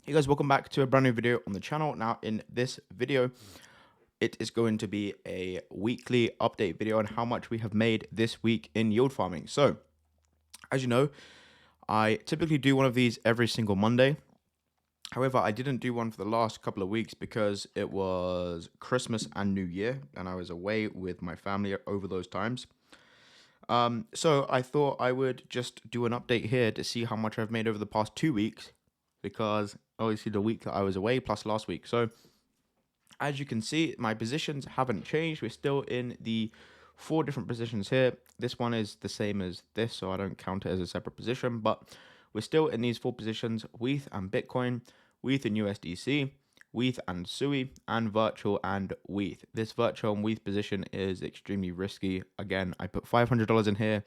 Hey guys, welcome back to a brand new video on the channel. Now in this video, it is going to be a weekly update video on how much we have made this week in yield farming. So, as you know, I typically do one of these every single Monday. However, I didn't do one for the last couple of weeks because it was Christmas and New Year, and I was away with my family over those times. So I thought I would just do an update here to see how much I've made over the past 2 weeks, because obviously the week that I was away plus last week. So as you can see, my positions haven't changed. We're still in the 4 different positions here. This one is the same as this, so I don't count it as a separate position, but we're still in these 4 positions: WETH and Bitcoin, WETH and USDC, WETH and SUI, and virtual and WETH. This virtual and WETH position is extremely risky. Again, I put $500 in here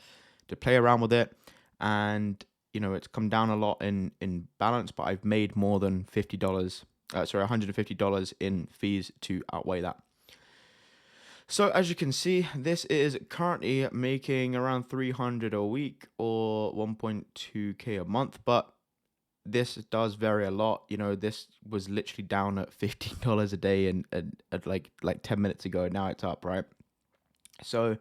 to play around with it, and it's come down a lot in balance, but I've made more than $150 in fees to outweigh that. So as you can see, this is currently making around 300 a week or 1.2k a month, but this does vary a lot. This was literally down at $15 a day and at like 10 minutes ago. Now it's up, right? So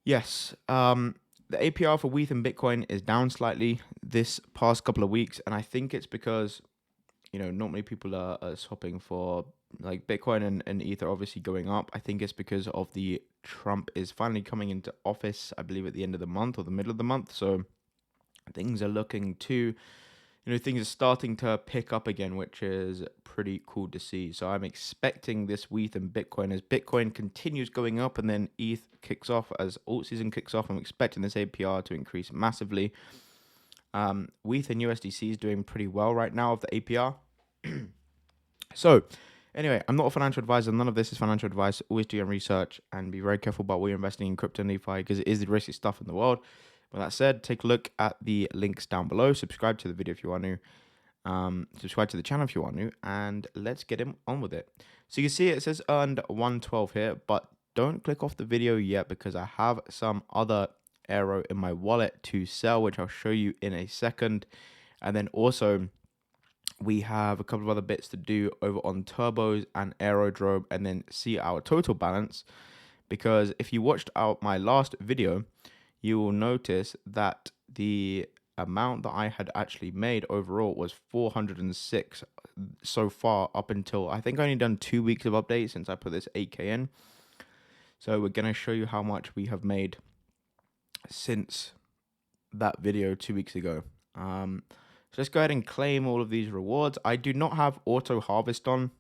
yes, the APR for WETH and Bitcoin is down slightly this past couple of weeks, and I think it's because normally people are swapping for like Bitcoin and Ether obviously going up. I think it's because of the Trump is finally coming into office, I believe at the end of the month or the middle of the month. So things are looking to, things are starting to pick up again, which is pretty cool to see. So I'm expecting this WETH and Bitcoin, as Bitcoin continues going up and then ETH kicks off, as alt season kicks off, I'm expecting this APR to increase massively. WETH and USDC is doing pretty well right now of the APR. So anyway, I'm not a financial advisor. None of this is financial advice. Always do your research and be very careful about what you're investing in crypto and DeFi, because it is the risky stuff in the world. With that said, take a look at the links down below. Subscribe to the video if you want to. Subscribe to the channel if you want to. And let's get on with it. So you can see it says earned 112 here, but don't click off the video yet because I have some other Aero in my wallet to sell, which I'll show you in a second. And then also we have a couple of other bits to do over on turbos and aerodrome, and then see our total balance. Because if you watched out my last video, you will notice that the amount that I had actually made overall was 406 so far, up until I think I only done 2 weeks of updates since I put this 8k in. So we're going to show you how much we have made since that video 2 weeks ago. So let's go ahead and claim all of these rewards. I do not have auto harvest on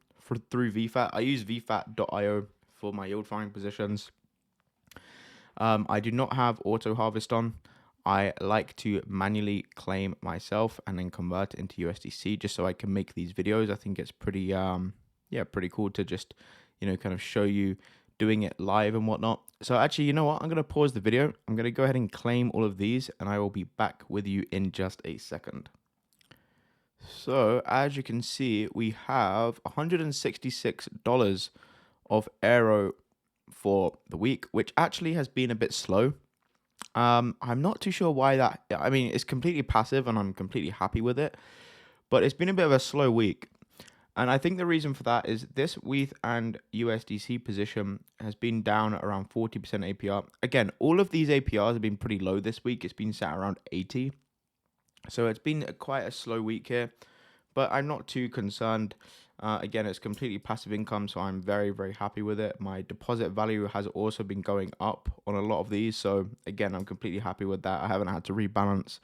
through VFAT. I use vfat.io for my yield farming positions. I do not have auto harvest on. I like to manually claim myself and then convert it into USDC just so I can make these videos. I think it's pretty pretty cool to just kind of show you doing it live and whatnot. So actually, you know what? I'm going to pause the video. I'm going to go ahead and claim all of these, and I will be back with you in just a second. So as you can see, we have $166 of Aero for the week, which actually has been a bit slow. I'm not too sure why that. I mean, it's completely passive and I'm completely happy with it, but it's been a bit of a slow week. And I think the reason for that is this WETH and USDC position has been down at around 40% APR. Again, all of these APRs have been pretty low this week. It's been sat around 80. So it's been quite a slow week here, but I'm not too concerned. Again, it's completely passive income, so I'm very, very happy with it. My deposit value has also been going up on a lot of these. So again, I'm completely happy with that. I haven't had to rebalance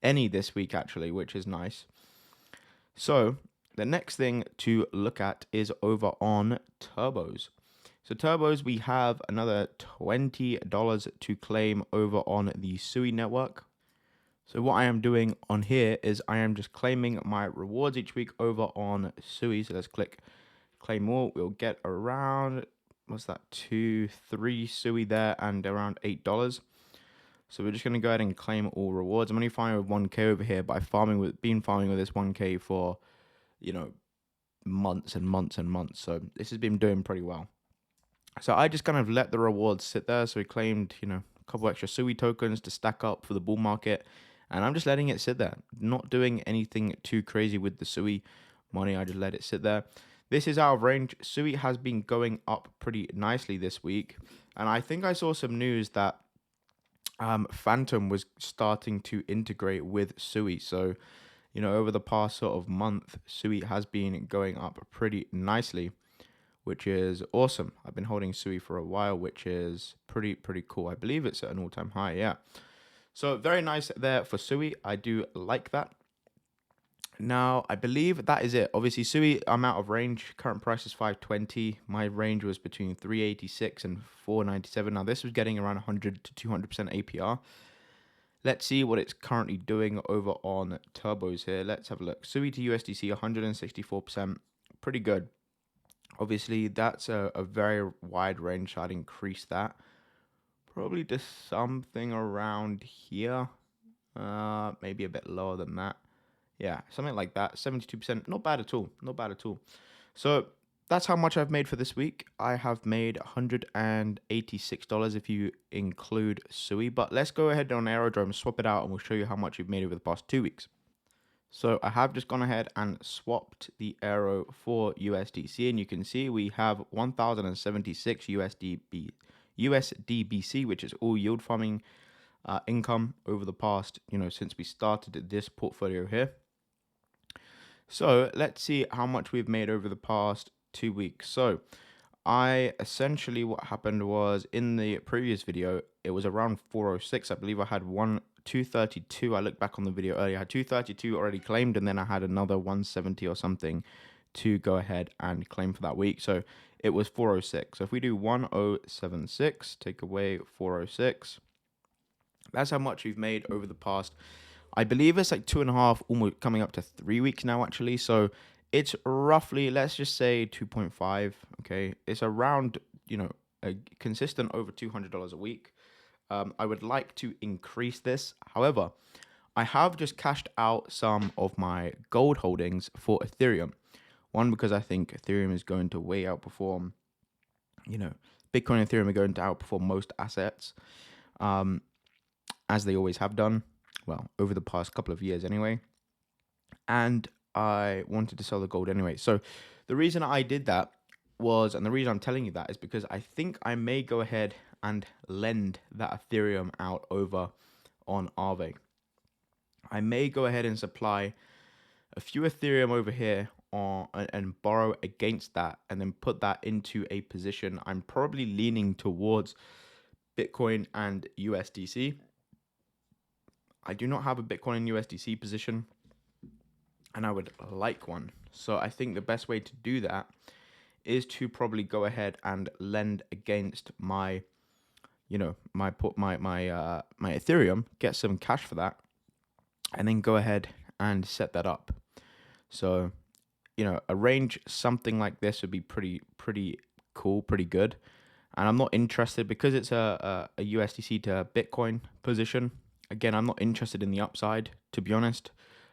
any this week actually, which is nice. So the next thing to look at is over on turbos. So turbos, we have another $20 to claim over on the SUI network. So what I am doing on here is I am just claiming my rewards each week over on SUI. So let's click claim more. We'll get around, what's that, 2-3 SUI there and around $8. So we're just going to go ahead and claim all rewards. I'm only farming with 1k over here, but I've been farming with this 1k for, months and months and months. So this has been doing pretty well. So I just kind of let the rewards sit there. So we claimed, a couple extra SUI tokens to stack up for the bull market. and I'm just letting it sit there, not doing anything too crazy with the Sui money. I just let it sit there. This is out of range. Sui has been going up pretty nicely this week, and I think I saw some news that Phantom was starting to integrate with Sui. So, over the past sort of month, Sui has been going up pretty nicely, which is awesome. I've been holding Sui for a while, which is pretty cool. I believe it's at an all-time high, yeah. So very nice there for Sui. I do like that. Now, I believe that is it. Obviously, Sui, I'm out of range. Current price is 520. My range was between 386 and 497. Now, this was getting around 100 to 200% APR. Let's see what it's currently doing over on turbos here. Let's have a look. Sui to USDC, 164%. Pretty good. Obviously, that's a very wide range, so I'd increase that. Probably to something around here. Maybe a bit lower than that. Yeah, something like that. 72%. Not bad at all. Not bad at all. So that's how much I've made for this week. I have made $186 if you include Sui. But let's go ahead on Aerodrome, swap it out, and we'll show you how much you've made over the past 2 weeks. So I have just gone ahead and swapped the Aero for USDC, and you can see we have 1,076 USDBC, which is all yield farming income over the past, since we started this portfolio here. So let's see how much we've made over the past 2 weeks. So what happened was in the previous video, it was around 406. I believe I had 232. I looked back on the video earlier. I had 232 already claimed, and then I had another 170 or something to go ahead and claim for that week. So it was 406. So if we do 1076, take away 406, that's how much we've made over the past, I believe it's like 2.5, almost coming up to 3 weeks now, actually. So it's roughly, let's just say 2.5. Okay. It's around, a consistent over $200 a week. I would like to increase this. However, I have just cashed out some of my gold holdings for Ethereum. One, because I think Ethereum is going to way outperform, Bitcoin and Ethereum are going to outperform most assets, as they always have done. Well, over the past couple of years anyway. And I wanted to sell the gold anyway. So the reason I did that was, and the reason I'm telling you that is because I think I may go ahead and lend that Ethereum out over on Aave. I may go ahead and supply a few Ethereum over here and borrow against that, and then put that into a position. I'm probably leaning towards Bitcoin and USDC. I do not have a Bitcoin and USDC position, and I would like one. So I think the best way to do that is to probably go ahead and lend against my, my Ethereum, get some cash for that, and then go ahead and set that up. So, a range something like this would be pretty cool, pretty good. And I'm not interested, because it's a USDC to Bitcoin position. Again, I'm not interested in the upside, to be honest.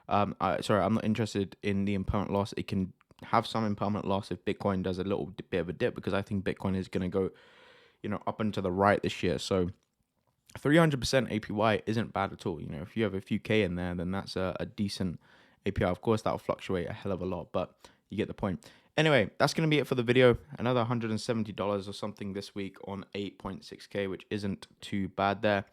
I'm not interested in the impermanent loss. It can have some impermanent loss if Bitcoin does a little bit of a dip, because I think Bitcoin is going to go, up and to the right this year. So 300% APY isn't bad at all. If you have a few K in there, then that's a decent APY. Of course, that'll fluctuate a hell of a lot, but you get the point. Anyway, that's going to be it for the video. Another $170 or something this week on 8.6K, which isn't too bad there.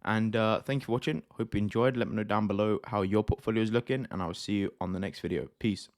And thank you for watching. Hope you enjoyed. Let me know down below how your portfolio is looking, and I will see you on the next video. Peace.